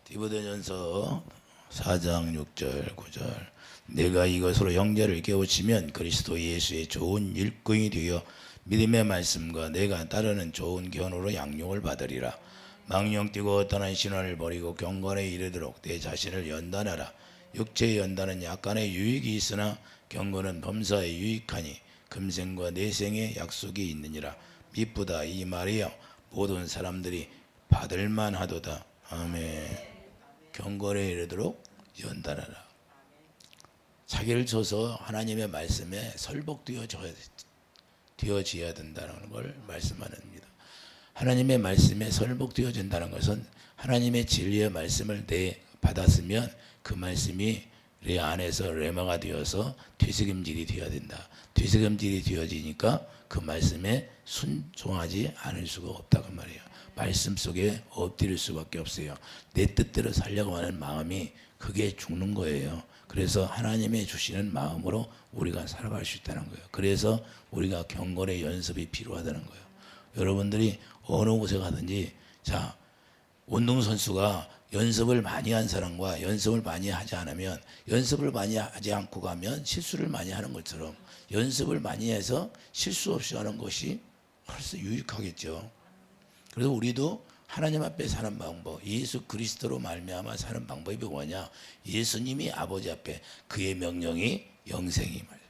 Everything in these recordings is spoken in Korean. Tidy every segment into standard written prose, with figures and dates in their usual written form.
디모데전서 4장 6절 9절 내가 이것으로 형제를 깨우치면 그리스도 예수의 좋은 일꾼이 되어 믿음의 말씀과 내가 따르는 좋은 견으로 양육을 받으리라. 망령뛰고 어떠한 신화를 버리고 경건에 이르도록 내 자신을 연단하라. 육체의 연단은 약간의 유익이 있으나 경건은 범사에 유익하니 금생과 내생의 약속이 있느니라. 미쁘다 이 말이여 모든 사람들이 받을만 하도다. 아멘. 경건에 이르도록 연단하라. 자기를 줘서 하나님의 말씀에 설복되어져야 된다는 걸 말씀합니다. 하나님의 말씀에 설복되어진다는 것은 하나님의 진리의 말씀을 내 받았으면 그 말씀이 내 안에서 레마가 되어서 되새김질이 되어야 된다. 되새김질이 되어지니까 그 말씀에 순종하지 않을 수가 없다고 말이에요. 말씀 속에 엎드릴 수밖에 없어요. 내 뜻대로 살려고 하는 마음이 그게 죽는 거예요. 그래서 하나님의 주시는 마음으로 우리가 살아갈 수 있다는 거예요. 그래서 우리가 경건의 연습이 필요하다는 거예요. 여러분들이 어느 곳에 가든지 자 운동선수가 연습을 많이 한 사람과 연습을 많이 하지 않으면 연습을 많이 하지 않고 가면 실수를 많이 하는 것처럼 연습을 많이 해서 실수 없이 하는 것이 훨씬 유익하겠죠. 그래서 우리도 하나님 앞에 사는 방법, 예수 그리스도로 말미암아 사는 방법이 뭐냐? 예수님이 아버지 앞에 그의 명령이 영생이 말이에요.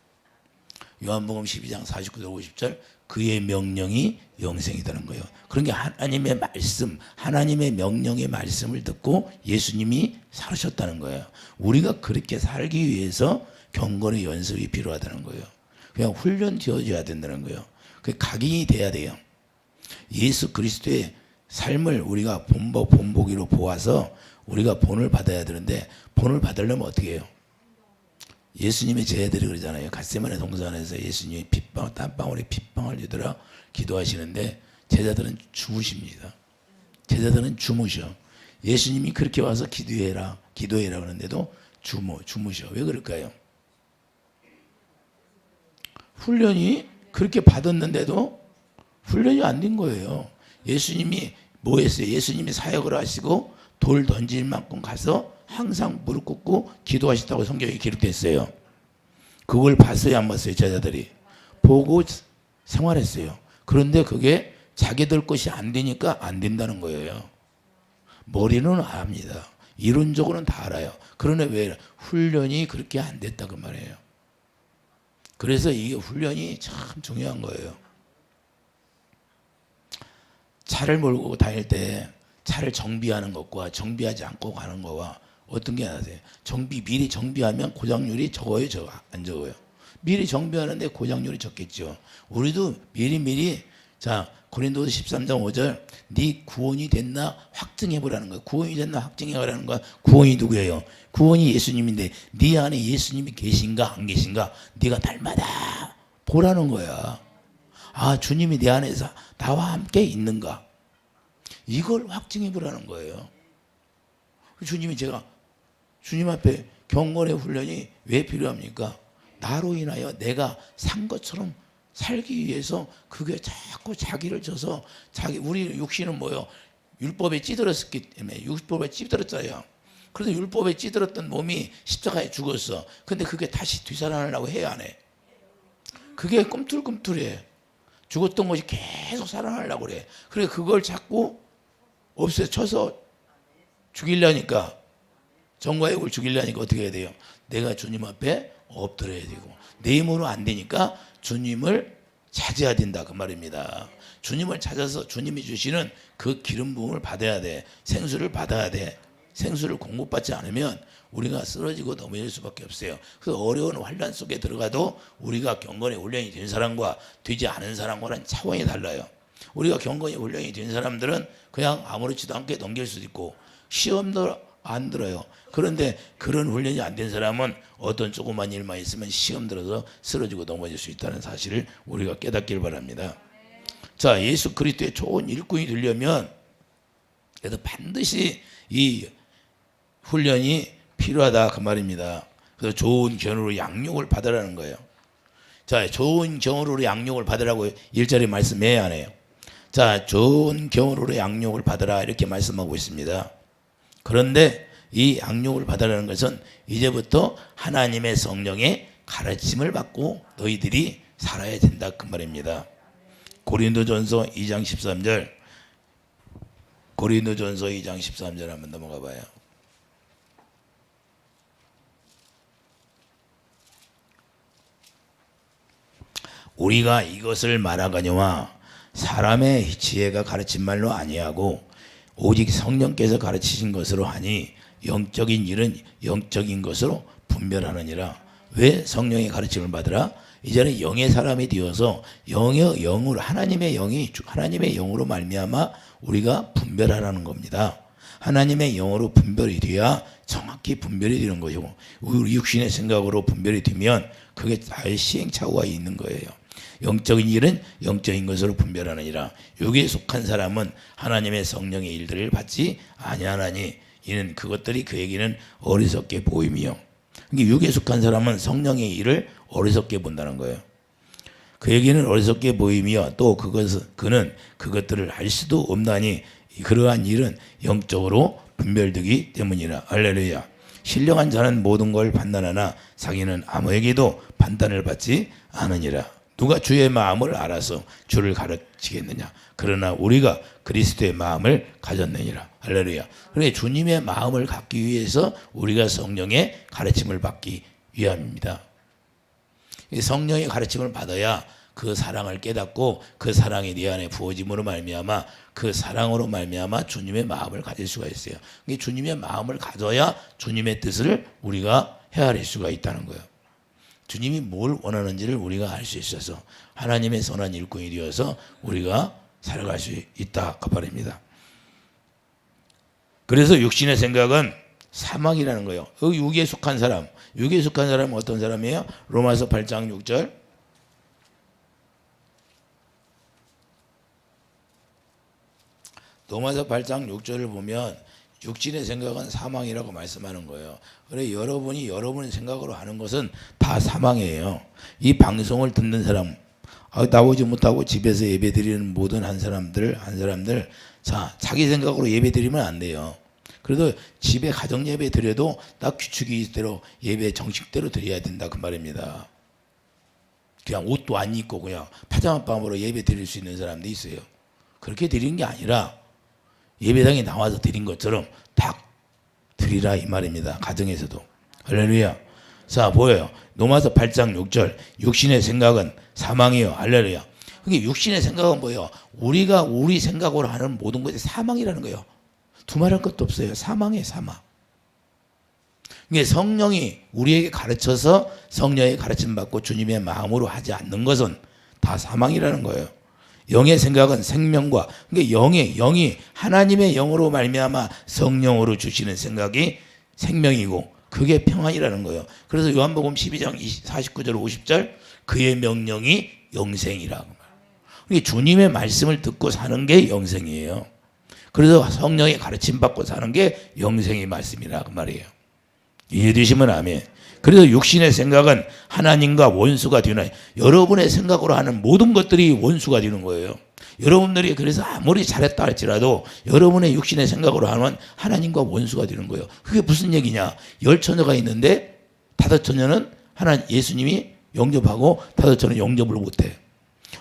요한복음 12장 49절 50절 그의 명령이 영생이라는 거예요. 그러니까 하나님의 말씀, 하나님의 명령의 말씀을 듣고 예수님이 살으셨다는 거예요. 우리가 그렇게 살기 위해서 경건의 연습이 필요하다는 거예요. 그냥 훈련되어져야 된다는 거예요. 그 각인이 돼야 돼요. 예수 그리스도의 삶을 우리가 본보기로 보아서 우리가 본을 받아야 되는데 본을 받으려면 어떻게 해요? 예수님의 제자들이 그러잖아요. 갓세마네 동산에서 예수님이 땀방울에 핏방울 주더라 기도하시는데 제자들은 주무십니다. 제자들은 주무셔. 예수님이 그렇게 와서 기도해라 그러는데도 주무셔. 왜 그럴까요? 훈련이 그렇게 받았는데도 훈련이 안 된 거예요. 예수님이 뭐 했어요? 예수님이 사역을 하시고 돌 던질 만큼 가서 항상 무릎 꿇고 기도하셨다고 성경에 기록됐어요. 그걸 봤어요, 안 봤어요? 제자들이 보고 생활했어요. 그런데 그게 자기들 것이 안 되니까 안 된다는 거예요. 머리는 압니다. 이론적으로는 다 알아요. 그러나 왜 훈련이 그렇게 안 됐다 그 말이에요. 그래서 이게 훈련이 참 중요한 거예요. 차를 몰고 다닐 때 차를 정비하는 것과 정비하지 않고 가는 거와 어떤 게 나세요? 미리 정비하면 고장률이 적어요, 안 적어요? 미리 정비하는데 고장률이 적겠죠. 우리도 미리 자 고린도서 13장 5절 네 구원이 됐나 확증해 보라는 거예요. 구원이 됐나 확증해 보라는 거야. 구원이 누구예요? 구원이 예수님인데 네 안에 예수님이 계신가 안 계신가 네가 날마다 보라는 거야. 아 주님이 내 안에서 나와 함께 있는가 이걸 확증해 보라는 거예요. 제가 주님 앞에 경건의 훈련이 왜 필요합니까? 나로 인하여 내가 산 것처럼 살기 위해서 그게 자꾸 자기를 져서 우리 육신은 뭐요? 율법에 찌들었기 때문에 율법에 찌들었어요. 그래서 율법에 찌들었던 몸이 십자가에 죽었어. 근데 그게 다시 되살아나려고 해야 안 해? 그게 꿈틀꿈틀해. 죽었던 것이 계속 살아나려고 그래. 그래 그걸 자꾸 없애쳐서 죽이려니까 정과 육을 죽이려니까 어떻게 해야 돼요? 내가 주님 앞에 엎드려야 되고 내 힘으로 안 되니까 주님을 찾아야 된다 그 말입니다. 주님을 찾아서 주님이 주시는 그 기름 부음을 받아야 돼. 생수를 받아야 돼. 생수를 공급받지 않으면 우리가 쓰러지고 넘어질 수밖에 없어요. 그 어려운 환란 속에 들어가도 우리가 경건의 훈련이 된 사람과 되지 않은 사람과는 차원이 달라요. 우리가 경건의 훈련이 된 사람들은 그냥 아무렇지도 않게 넘길 수도 있고 시험도 안 들어요. 그런데 그런 훈련이 안 된 사람은 어떤 조그만 일만 있으면 시험 들어서 쓰러지고 넘어질 수 있다는 사실을 우리가 깨닫길 바랍니다. 자, 예수 그리스도의 좋은 일꾼이 되려면 그래서 반드시 이 훈련이 필요하다 그 말입니다. 그래서 좋은 견으로 양육을 받으라는 거예요. 자, 좋은 견으로 양육을 받으라고 1절에 말씀해야 하네요. 자, 좋은 견으로 양육을 받으라 이렇게 말씀하고 있습니다. 그런데 이 양육을 받으라는 것은 이제부터 하나님의 성령의 가르침을 받고 너희들이 살아야 된다 그 말입니다. 고린도전서 2장 13절, 고린도전서 2장 13절 한번 넘어가 봐요. 우리가 이것을 말하거니와 사람의 지혜가 가르친 말로 아니하고 오직 성령께서 가르치신 것으로 하니 영적인 일은 영적인 것으로 분별하느니라. 왜 성령의 가르침을 받으라? 이제는 영의 사람이 되어서 영의 영으로 하나님의 영으로 말미암아 우리가 분별하라는 겁니다. 하나님의 영으로 분별이 돼야 정확히 분별이 되는 거죠. 우리 육신의 생각으로 분별이 되면 그게 다 시행착오가 있는 거예요. 영적인 일은 영적인 것으로 분별하느니라. 육에 속한 사람은 하나님의 성령의 일들을 받지 아니하나니 이는 그것들이 그에게는 어리석게 보임이요. 그러니까 육에 속한 사람은 성령의 일을 어리석게 본다는 거예요. 그에게는 어리석게 보임이요 또 그는 그것들을 알 수도 없나니 그러한 일은 영적으로 분별되기 때문이라. 할렐루야. 신령한 자는 모든 걸 판단하나 자기는 아무에게도 판단을 받지 않으니라. 누가 주의 마음을 알아서 주를 가르치겠느냐. 그러나 우리가 그리스도의 마음을 가졌느니라. 할렐루야. 그러니까 주님의 마음을 갖기 위해서 우리가 성령의 가르침을 받기 위함입니다. 성령의 가르침을 받아야 그 사랑을 깨닫고 그 사랑이 네 안에 부어짐으로 말미암아 그 사랑으로 말미암아 주님의 마음을 가질 수가 있어요. 주님의 마음을 가져야 주님의 뜻을 우리가 헤아릴 수가 있다는 거예요. 주님이 뭘 원하는지를 우리가 알 수 있어서 하나님의 선한 일꾼이 되어서 우리가 살아갈 수 있다 그 말입니다. 그래서 육신의 생각은 사망이라는 거예요. 육에 속한 사람은 어떤 사람이에요? 로마서 8장 6절. 로마서 8장 6절을 보면 육신의 생각은 사망이라고 말씀하는 거예요. 그래 여러분이 여러분의 생각으로 하는 것은 다 사망이에요. 이 방송을 듣는 사람, 나오지 못하고 집에서 예배 드리는 모든 한 사람들 자 자기 생각으로 예배 드리면 안 돼요. 그래도 집에 가정 예배 드려도 딱 규칙이대로 예배 정식대로 드려야 된다 그 말입니다. 그냥 옷도 안 입고 그냥 파자마밤으로 예배 드릴 수 있는 사람도 있어요. 그렇게 드리는 게 아니라 예배당에 나와서 드린 것처럼 딱 드리라 이 말입니다. 가정에서도. 할렐루야. 자 보여요. 로마서 8장 6절 육신의 생각은 사망이요. 할렐루야. 그게 육신의 생각은 뭐예요? 우리가 우리 생각으로 하는 모든 것이 사망이라는 거예요. 두말할 것도 없어요. 사망이에요. 사망. 이게 성령이 우리에게 가르쳐서 성령의 가르침 받고 주님의 마음으로 하지 않는 것은 다 사망이라는 거예요. 영의 생각은 생명과 그러니까 영이 하나님의 영으로 말미암아 성령으로 주시는 생각이 생명이고 그게 평안이라는 거예요. 그래서 요한복음 12장 49절 50절 그의 명령이 영생이라고 말해요. 그러니까 주님의 말씀을 듣고 사는 게 영생이에요. 그래서 성령의 가르침 받고 사는 게 영생의 말씀이라고 말이에요. 이해되시면 아멘. 그래서 육신의 생각은 하나님과 원수가 되는 여러분의 생각으로 하는 모든 것들이 원수가 되는 거예요. 여러분들이 그래서 아무리 잘했다 할지라도 여러분의 육신의 생각으로 하면 하나님과 원수가 되는 거예요. 그게 무슨 얘기냐? 10처녀가 있는데 5처녀는 예수님이 영접하고 5처녀는 영접을 못해.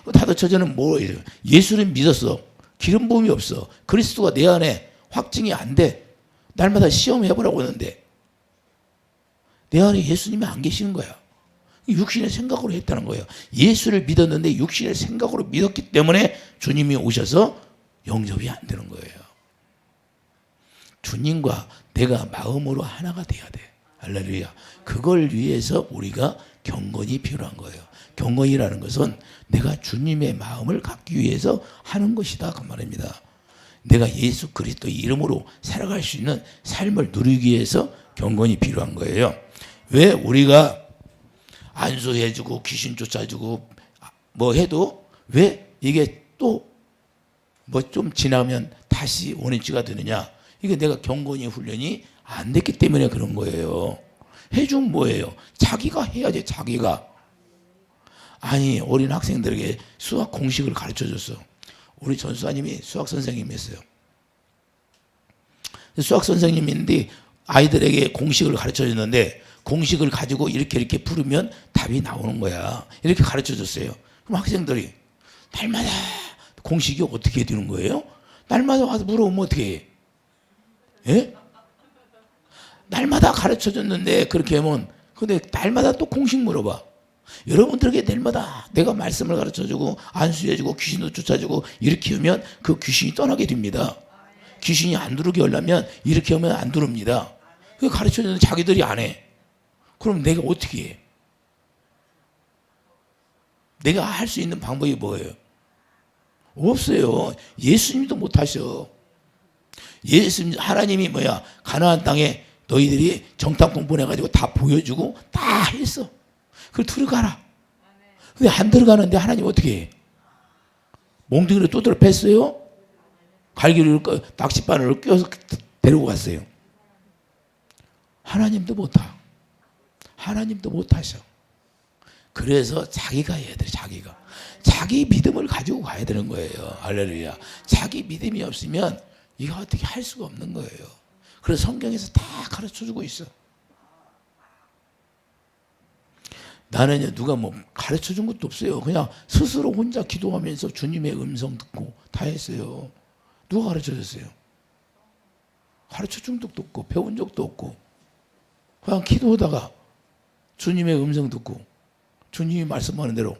5처녀는 뭐예요? 예수를 믿었어. 기름 부음이 없어. 그리스도가 내 안에 확증이 안 돼. 날마다 시험해보라고 하는데 내 안에 예수님이 안 계시는 거야. 육신의 생각으로 했다는 거예요. 예수를 믿었는데 육신의 생각으로 믿었기 때문에 주님이 오셔서 영접이 안 되는 거예요. 주님과 내가 마음으로 하나가 돼야 돼. 할렐루야. 그걸 위해서 우리가 경건이 필요한 거예요. 경건이라는 것은 내가 주님의 마음을 갖기 위해서 하는 것이다 그 말입니다. 내가 예수 그리스도 이름으로 살아갈 수 있는 삶을 누리기 위해서 경건이 필요한 거예요. 왜 우리가 안수해주고 귀신 쫓아주고 뭐 해도 왜 이게 또 뭐 좀 지나면 다시 원인치가 되느냐? 이게 내가 경건이 훈련이 안 됐기 때문에 그런 거예요. 해주면 뭐예요? 자기가 해야지 자기가. 아니 어린 학생들에게 수학 공식을 가르쳐줬어. 우리 전수사님이 수학 선생님이었어요. 수학 선생님이 있는데 아이들에게 공식을 가르쳐 줬는데 공식을 가지고 이렇게 풀으면 답이 나오는 거야. 이렇게 가르쳐 줬어요. 그럼 학생들이 날마다 공식이 어떻게 되는 거예요? 날마다 와서 물어보면 어떻게 해? 예? 날마다 가르쳐 줬는데 그렇게 하면 근데 날마다 또 공식 물어봐. 여러분들에게 날마다 내가 말씀을 가르쳐주고 안수해주고 귀신도 쫓아주고 이렇게 하면 그 귀신이 떠나게 됩니다. 귀신이 안 들어오게 하려면 이렇게 하면 안 들어옵니다. 그 가르쳐주는데 자기들이 안 해. 그럼 내가 어떻게 해? 내가 할 수 있는 방법이 뭐예요? 없어요. 예수님도 못하셔. 예수님, 하나님이 뭐야? 가나안 땅에 너희들이 정탐 공부해가지고 다 보여주고 다 했어. 그걸 들어가라. 근데 안 들어가는데 하나님 어떻게 해? 몽둥이로 두드려 팼어요? 갈기를 낚싯바늘을 껴서 데리고 갔어요. 하나님도 못하. 하나님도 못하셔. 그래서 자기가 해야 돼. 자기 믿음을 가지고 가야 되는 거예요. 할렐루야. 자기 믿음이 없으면 이거 어떻게 할 수가 없는 거예요. 그래서 성경에서 다 가르쳐주고 있어. 나는 누가 뭐 가르쳐준 것도 없어요. 그냥 스스로 혼자 기도하면서 주님의 음성 듣고 다 했어요. 누가 가르쳐줬어요? 가르쳐준 적도 없고 배운 적도 없고 그냥 기도하다가 주님의 음성 듣고 주님이 말씀하는 대로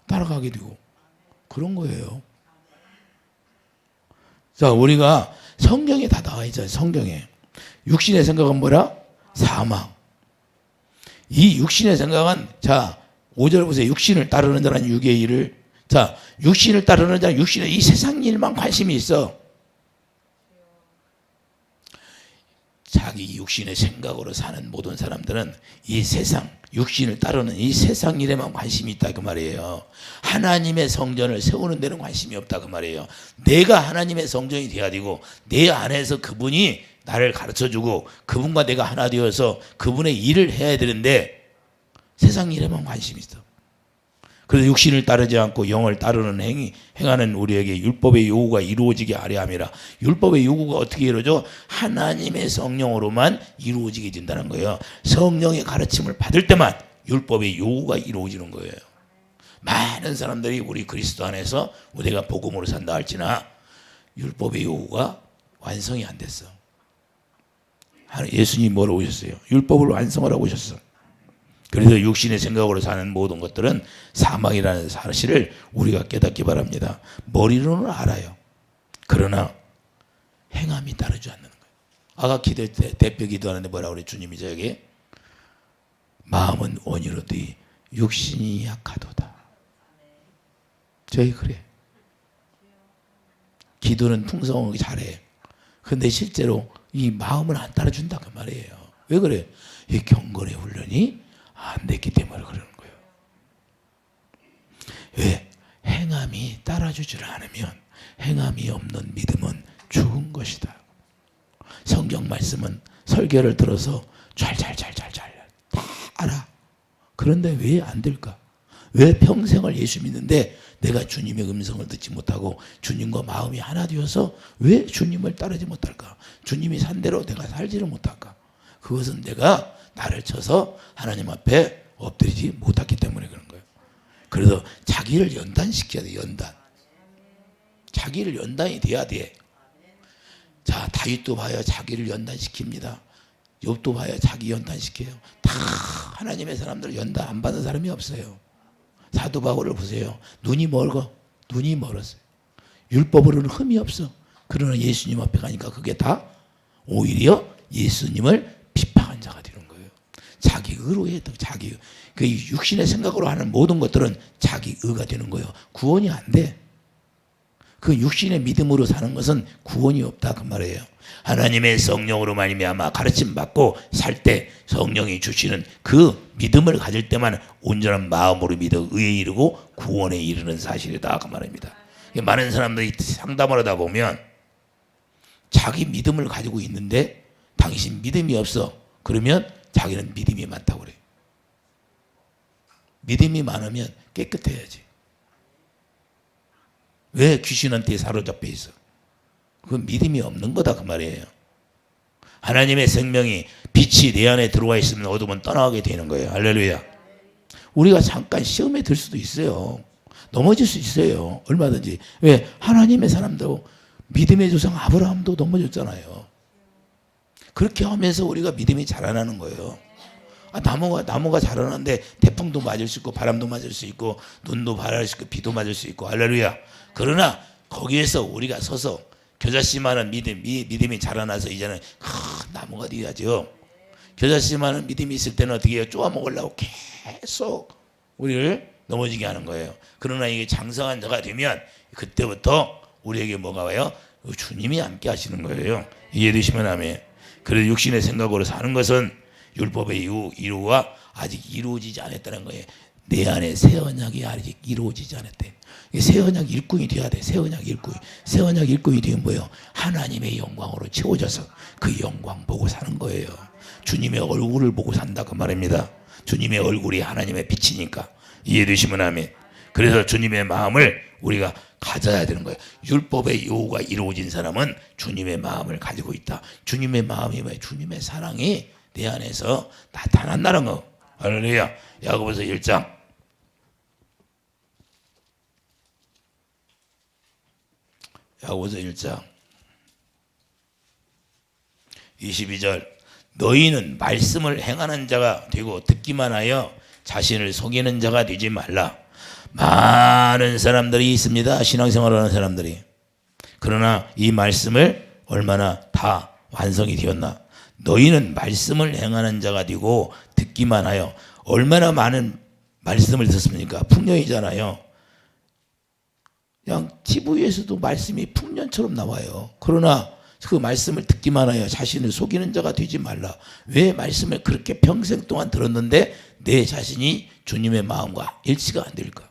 따라가게 되고 그런 거예요. 자, 우리가 성경에 다 나와 있잖아요. 성경에. 육신의 생각은 뭐라? 사망. 이 육신의 생각은 자 5절 보세요. 육신을 따르는 자는 육의 일을 자 육신을 따르는 자는 육신의 이 세상 일만 관심이 있어. 자기 육신의 생각으로 사는 모든 사람들은 이 세상 육신을 따르는 이 세상 일에만 관심이 있다 그 말이에요. 하나님의 성전을 세우는 데는 관심이 없다 그 말이에요. 내가 하나님의 성전이 되어야 되고 내 안에서 그분이 나를 가르쳐주고 그분과 내가 하나 되어서 그분의 일을 해야 되는데 세상 일에만 관심이 있어. 그래서 육신을 따르지 않고 영을 따르는 행하는 우리에게 율법의 요구가 이루어지게 하려 함이라. 율법의 요구가 어떻게 이루어져? 하나님의 성령으로만 이루어지게 된다는 거예요. 성령의 가르침을 받을 때만 율법의 요구가 이루어지는 거예요. 많은 사람들이 우리 그리스도 안에서 우리가 복음으로 산다 할지나 율법의 요구가 완성이 안 됐어. 예수님이 뭐로 오셨어요? 율법을 완성하라고 오셨어. 그래서 육신의 생각으로 사는 모든 것들은 사망이라는 사실을 우리가 깨닫기 바랍니다. 머리로는 알아요. 그러나 행함이 따르지 않는 거예요. 아까 기도할 때 대표 기도하는데 뭐라고 그래? 주님이 저에게 마음은 원이로되 육신이 약하도다. 저희 그래. 기도는 풍성하게 잘해. 근데 실제로 이 마음은 안 따라준다 그 말이에요. 왜 그래? 이 경건의 훈련이 안 됐기 때문에 그러는 거예요. 왜? 행함이 따라주질 않으면 행함이 없는 믿음은 죽은 것이다. 성경 말씀은 설교를 들어서 잘잘잘잘잘 다 알아. 그런데 왜 안 될까? 왜 평생을 예수 믿는데 내가 주님의 음성을 듣지 못하고 주님과 마음이 하나 되어서 왜 주님을 따르지 못할까? 주님이 산 대로 내가 살지를 못할까? 그것은 내가 나를 쳐서 하나님 앞에 엎드리지 못했기 때문에 그런 거예요. 그래서 자기를 연단시켜야 돼. 연단. 자기를 연단이 돼야 돼. 자, 다윗도 봐요. 자기를 연단시킵니다. 욥도 봐요. 자기 연단시켜요. 다 하나님의 사람들 연단 안 받는 사람이 없어요. 사도 바울을 보세요. 눈이 멀었어요. 율법으로는 흠이 없어. 그러나 예수님 앞에 가니까 그게 다 오히려 예수님을 비판한 자가 되는 거예요. 자기 의로 해도 자기 그 육신의 생각으로 하는 모든 것들은 자기 의가 되는 거예요. 구원이 안 돼. 그 육신의 믿음으로 사는 것은 구원이 없다 그 말이에요. 하나님의 성령으로 말미암아 가르침 받고 살 때 성령이 주시는 그 믿음을 가질 때만 온전한 마음으로 믿어 의에 이르고 구원에 이르는 사실이다 그 말입니다. 많은 사람들이 상담을 하다 보면 자기 믿음을 가지고 있는데 당신 믿음이 없어. 그러면 자기는 믿음이 많다고 그래요. 믿음이 많으면 깨끗해야지. 왜 귀신한테 사로잡혀 있어? 그건 믿음이 없는 거다 그 말이에요. 하나님의 생명이 빛이 내 안에 들어와 있으면 어둠은 떠나게 되는 거예요. 할렐루야. 우리가 잠깐 시험에 들 수도 있어요. 넘어질 수 있어요. 얼마든지. 왜? 하나님의 사람도 믿음의 조상 아브라함도 넘어졌잖아요. 그렇게 하면서 우리가 믿음이 자라나는 거예요. 나무가 자라는데 태풍도 맞을 수 있고 바람도 맞을 수 있고 눈도 바랄 수 있고 비도 맞을 수 있고 할렐루야. 그러나 거기에서 우리가 서서 겨자씨만한 믿음이 자라나서 이제는 큰 나무가 되어야죠. 겨자씨만한 믿음이 있을 때는 어떻게 해요? 쪼아 먹으려고 계속 우리를 넘어지게 하는 거예요. 그러나 이게 장성한 자가 되면 그때부터 우리에게 뭐가 와요? 주님이 함께 하시는 거예요. 이해되시면 아멘. 그래도 육신의 생각으로 사는 것은 율법의 이루가 아직 이루어지지 않았다는 거예요. 내 안에 새 언약이 아직 이루어지지 않았대. 새 언약 일꾼이 돼야 돼. 새 언약 일꾼. 새 언약 일꾼이 되면 뭐예요? 하나님의 영광으로 채워져서 그 영광 보고 사는 거예요. 주님의 얼굴을 보고 산다 그 말입니다. 주님의 얼굴이 하나님의 빛이니까. 이해되시면 아멘. 그래서 주님의 마음을 우리가 가져야 되는 거예요. 율법의 요구가 이루어진 사람은 주님의 마음을 가지고 있다. 주님의 마음이 뭐예요? 주님의 사랑이 내 안에서 나타난다는 거. 할렐루야. 야고보서 1장. 야고보서 1장 22절. 너희는 말씀을 행하는 자가 되고 듣기만 하여 자신을 속이는 자가 되지 말라. 많은 사람들이 있습니다. 신앙생활을 하는 사람들이. 그러나 이 말씀을 얼마나 다 완성이 되었나. 너희는 말씀을 행하는 자가 되고 듣기만 하여. 얼마나 많은 말씀을 듣습니까? 풍년이잖아요. 그냥 TV에서도 말씀이 풍년처럼 나와요. 그러나 그 말씀을 듣기만 하여 자신을 속이는 자가 되지 말라. 왜 말씀을 그렇게 평생 동안 들었는데 내 자신이 주님의 마음과 일치가 안 될까?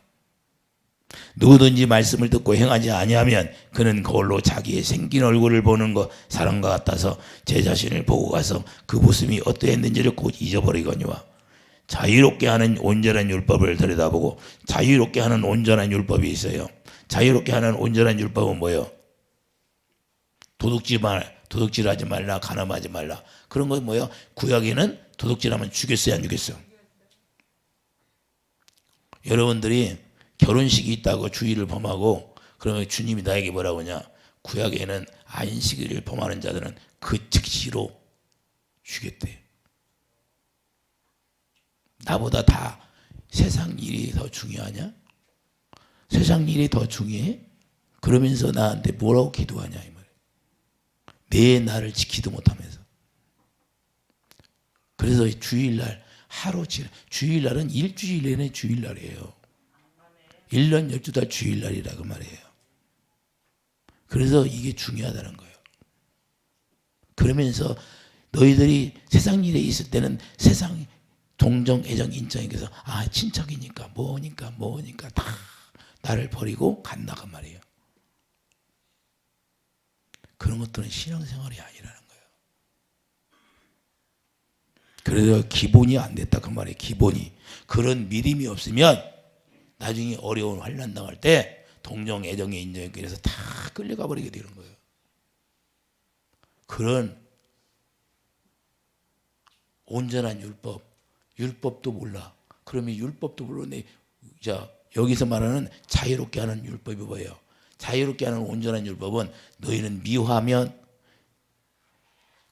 누구든지 말씀을 듣고 행하지 아니하면 그는 거울로 자기의 생긴 얼굴을 보는 것 사람과 같아서 제 자신을 보고 가서 그 모습이 어떠했는지를 곧 잊어버리거니와. 자유롭게 하는 온전한 율법을 들여다보고. 자유롭게 하는 온전한 율법이 있어요. 자유롭게 하는 온전한 율법은 뭐예요? 도둑질하지 말라, 간음하지 말라. 그런 건 뭐예요? 구약에는 도둑질하면 죽였어요, 안 죽였어요? 여러분들이 결혼식이 있다고 주의를 범하고 그러면 주님이 나에게 뭐라고 하냐? 구약에는 안식일을 범하는 자들은 그 즉시로 죽였대. 나보다 다 세상 일이 더 중요하냐? 세상 일이 더 중요해? 그러면서 나한테 뭐라고 기도하냐 이 말이야. 내 나를 지키도 못하면서. 그래서 주일날 주일날은 일주일 내내 주일날이에요. 1년 12달 주일날이라고 말이에요. 그래서 이게 중요하다는 거예요. 그러면서 너희들이 세상 일에 있을 때는 세상 동정, 애정, 인정에서 친척이니까 뭐니까 다 나를 버리고 간다고 말이에요. 그런 것들은 신앙생활이 아니라는 거예요. 그래서 기본이 안 됐다 그 말이에요. 기본이. 그런 믿음이 없으면 나중에 어려운 환난 당할 때 동정, 애정의 인정에 그래서 다 끌려가 버리게 되는 거예요. 그런 온전한 율법도 몰라. 그러면 율법도 모르는데 자 여기서 말하는 자유롭게 하는 율법이 뭐예요? 자유롭게 하는 온전한 율법은 너희는 미워하면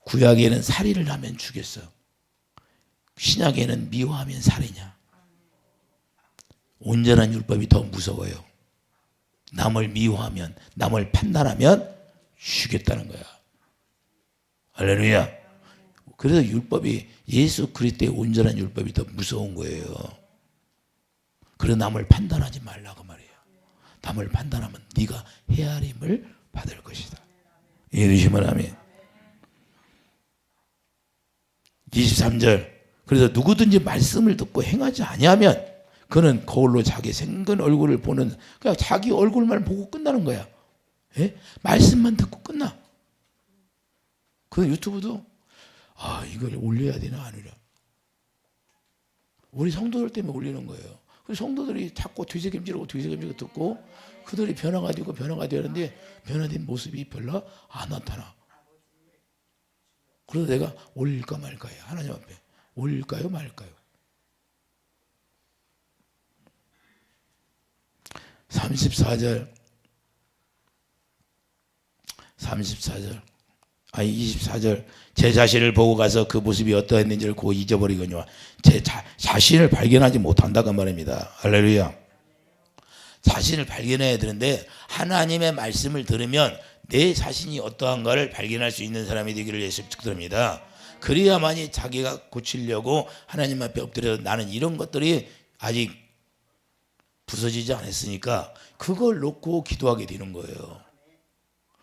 구약에는 살인을 하면 죽였어. 신약에는 미워하면 살이냐. 온전한 율법이 더 무서워요. 남을 미워하면 남을 판단하면 죽였다는 거야. 할렐루야. 그래서 율법이 예수 그리스도의 온전한 율법이 더 무서운 거예요. 그래서 남을 판단하지 말라고 말이에요. 남을 판단하면 네가 헤아림을 받을 것이다. 이해되시면 아멘. 23절. 그래서 누구든지 말씀을 듣고 행하지 아니하면 그는 거울로 자기 생긴 얼굴을 보는, 그냥 자기 얼굴만 보고 끝나는 거야. 예? 말씀만 듣고 끝나. 그 유튜브도 이걸 올려야 되나 안 올려. 우리 성도들 때문에 올리는 거예요. 그 성도들이 자꾸 뒤새김질하고 듣고 그들이 변화가 되는데 변화된 모습이 별로 안 나타나. 그래서 내가 올릴까 말까요? 하나님 앞에 올릴까요 말까요? 34절 24절 제 자신을 보고 가서 그 모습이 어떠했는지를 곧 잊어버리거니와 제 자신을 발견하지 못한다고 말입니다. 할렐루야. 자신을 발견해야 되는데 하나님의 말씀을 들으면 내 자신이 어떠한가를 발견할 수 있는 사람이 되기를 예수 축복합니다. 그래야만이 자기가 고치려고 하나님 앞에 엎드려서 나는 이런 것들이 아직 부서지지 않았으니까 그걸 놓고 기도하게 되는 거예요.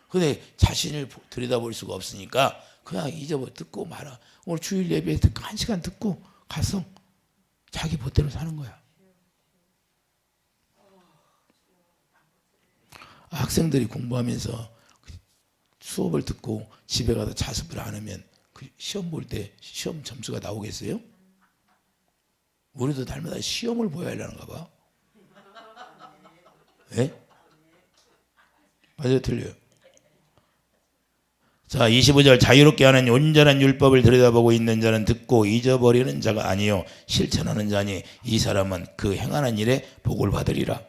근데 자신을 들여다볼 수가 없으니까 그냥 잊어버려 듣고 말아. 오늘 주일 예배 듣고 1시간 듣고 가서 자기 멋대로 사는 거야. 학생들이 공부하면서 수업을 듣고 집에 가서 자습을 안 하면 그 시험 볼 때 시험 점수가 나오겠어요? 우리도 날마다 시험을 보여야 하려는가 봐. 예? 맞아요, 틀려요. 자, 25절 자유롭게 하는 온전한 율법을 들여다보고 있는 자는 듣고 잊어버리는 자가 아니요 실천하는 자니 이 사람은 그 행하는 일에 복을 받으리라.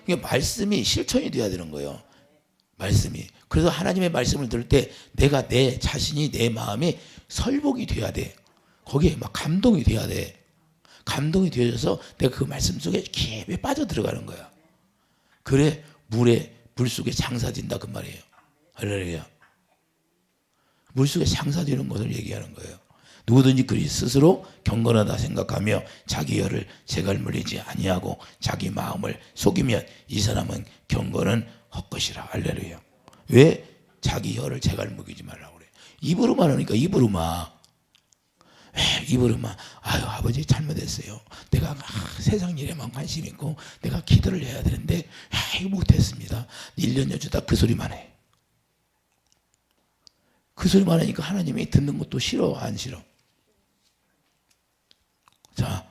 이게 말씀이 실천이 돼야 되는 거예요. 말씀이. 그래서 하나님의 말씀을 들을 때 내가 내 자신이 내 마음이 설복이 돼야 돼. 거기에 막 감동이 돼야 돼. 감동이 되어져서 내가 그 말씀 속에 깊이 빠져 들어가는 거야. 그래 물 속에 장사된다 그 말이에요. 할렐루야. 물 속에 장사되는 것을 얘기하는 거예요. 누구든지 그리 스스로 경건하다 생각하며 자기 혀를 재갈 물리지 아니하고 자기 마음을 속이면 이 사람은 경건은 헛것이라. 할렐루야. 왜 자기 혀를 재갈 물리지 말라고 그래? 입으로만 하니까 입으로만 아유 아버지 잘못했어요. 내가 세상 일에만 관심 있고 내가 기도를 해야 되는데 이거 못했습니다. 1년 여주다 그 소리만 해. 그 소리만 하니까 하나님이 듣는 것도 싫어 안 싫어? 자,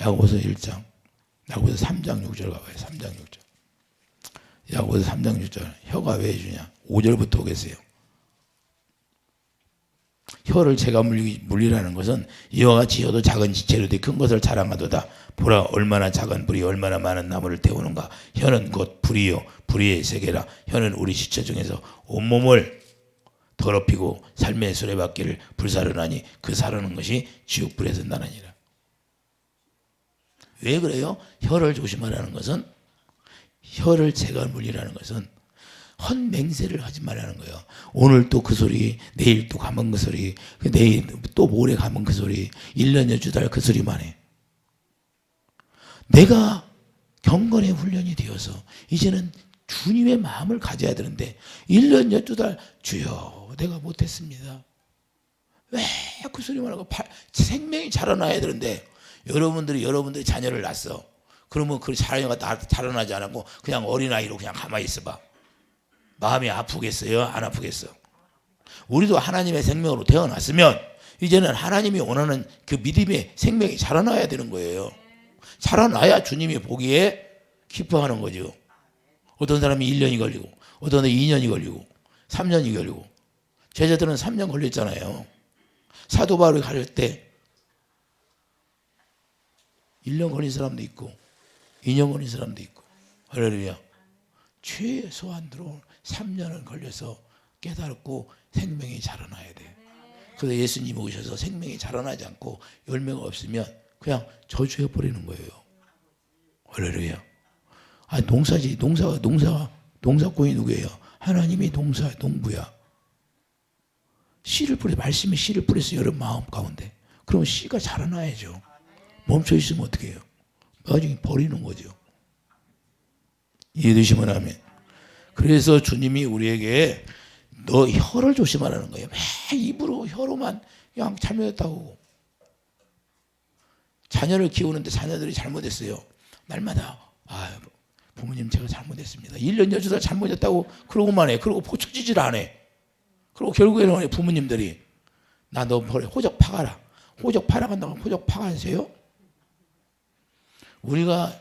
야고보서 1장 야고보서 3장 6절 가봐요. 3장 6절 야고보서 3장 6절 혀가 왜 주냐? 5절부터 오겠어요. 혀를 제가 물리라는 것은 이와 같이 혀도 작은 지체로되 큰 것을 자랑하도다. 보라 얼마나 작은 불이 얼마나 많은 나무를 태우는가. 혀는 곧 불이요 불의의 세계라. 혀는 우리 지체 중에서 온몸을 더럽히고 삶의 수레바퀴를 불사르나니 그 사르는 것이 지옥불에서 나느니라. 왜 그래요? 혀를 조심하라는 것은 혀를 제가 물리라는 것은 헛맹세를 하지 말라는 거예요. 오늘 또 그 소리, 내일 또 가면 그 소리, 내일 또 모레 가면 그 소리, 1년 여주 달 그 소리만 해. 내가 경건의 훈련이 되어서 이제는 주님의 마음을 가져야 되는데 1년 여주 달 주여 내가 못했습니다. 왜 그 소리만 하고 생명이 자라나야 되는데 여러분들이 자녀를 낳았어. 그러면 그 자녀가 자라나지 않고 그냥 어린아이로 그냥 가만히 있어봐. 마음이 아프겠어요? 안 아프겠어? 우리도 하나님의 생명으로 태어났으면 이제는 하나님이 원하는 그 믿음의 생명이 자라나야 되는 거예요. 자라나야 주님이 보기에 기뻐하는 거죠. 어떤 사람이 1년이 걸리고 어떤 사람이 2년이 걸리고 3년이 걸리고 제자들은 3년 걸렸잖아요. 사도 바울이 가릴 때 1년 걸린 사람도 있고 2년 걸린 사람도 있고. 할렐루야. 최소한으로 3년을 걸려서 깨달고 생명이 자라나야 돼. 그래서 예수님이 오셔서 생명이 자라나지 않고 열매가 없으면 그냥 저주해 버리는 거예요. 할렐루야. 아, 농사꾼이 누구예요? 하나님이 농부야. 씨를 뿌려, 말씀이 씨를 뿌려서 여러분 마음 가운데. 그러면 씨가 자라나야죠. 멈춰 있으면 어떻게 해요? 나중에 버리는 거죠. 이해되시면 아멘. 그래서 주님이 우리에게 너 혀를 조심하라는 거예요. 매 입으로 혀로만 그냥 잘못했다고. 자녀를 키우는데 자녀들이 잘못했어요. 날마다 부모님 제가 잘못했습니다. 1년 여주다 잘못했다고 그러고만 해. 그러고 고쳐지질 않아. 그리고 결국에는 부모님들이 나 너 버려. 호적 파가라. 호적 파라간다고 호적 파가세요? 우리가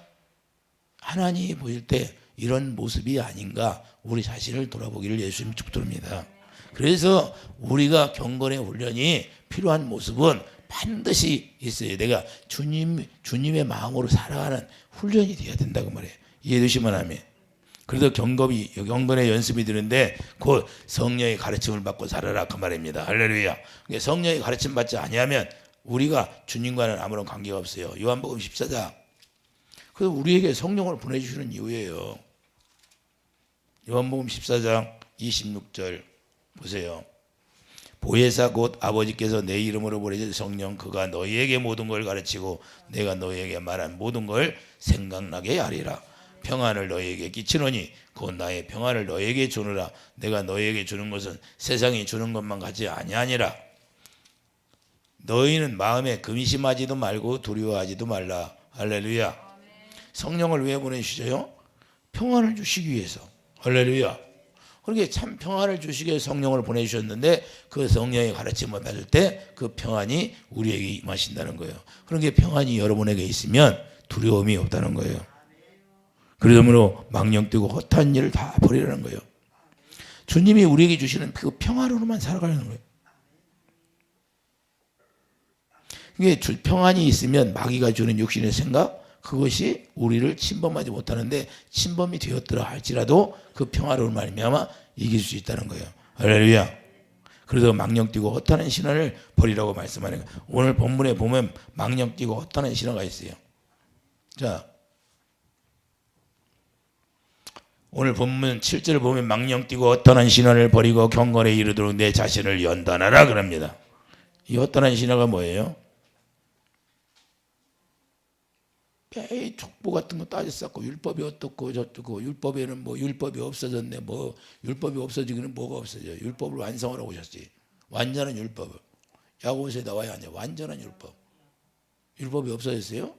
하나님이 보실 때 이런 모습이 아닌가 우리 자신을 돌아보기를 예수님 축복합니다. 그래서 우리가 경건의 훈련이 필요한 모습은 반드시 있어요. 내가 주님의 마음으로 살아가는 훈련이 돼야 된다고 말해요. 이해되시면 하면. 그래서 경건의 연습이 되는데 곧 성령의 가르침을 받고 살아라 그 말입니다. 할렐루야. 성령의 가르침 받지 아니하면 우리가 주님과는 아무런 관계가 없어요. 요한복음 14장. 그래서 우리에게 성령을 보내주시는 이유예요. 요한복음 14장 26절 보세요. 보혜사 곧 아버지께서 내 이름으로 보내실 성령 그가 너희에게 모든 걸 가르치고 내가 너희에게 말한 모든 걸 생각나게 하리라. 평안을 너희에게 끼치노니 곧 나의 평안을 너희에게 주느라. 내가 너희에게 주는 것은 세상이 주는 것만 같이 아니하니라. 너희는 마음에 근심하지도 말고 두려워하지도 말라. 할렐루야. 성령을 왜 보내주셔요? 평안을 주시기 위해서. 할렐루야. 그렇게 참 평안을 주시기 위해 성령을 보내주셨는데 그 성령의 가르침을 받을 때 그 평안이 우리에게 임하신다는 거예요. 그런 게 평안이 여러분에게 있으면 두려움이 없다는 거예요. 그러므로 망령 뛰고 허탄 일을 다 버리라는 거예요. 주님이 우리에게 주시는 그 평안으로만 살아가는 거예요. 이게 평안이 있으면 마귀가 주는 육신의 생각 그것이 우리를 침범하지 못하는데 침범이 되었더라 할지라도 그 평화로울 말미암아 이길 수 있다는 거예요. 할렐루야. 그래서 망령 뛰고 헛하는 신화를 버리라고 말씀하는 거예요. 오늘 본문에 보면 망령 뛰고 헛하는 신화가 있어요. 자, 오늘 본문 7절 보면 망령 뛰고 헛하는 신화를 버리고 경건에 이르도록 내 자신을 연단하라 그럽니다. 이 헛하는 신화가 뭐예요? 에이, 족보 같은 거 따져 쌓고 율법이 어떻고 저떻고 율법에는 뭐 율법이 없어졌네 뭐 율법이 없어지기는 뭐가 없어져요. 율법을 완성하러 오셨지. 완전한 율법을. 야고보서에 나와야 하냐. 완전한 율법. 율법이 없어졌어요?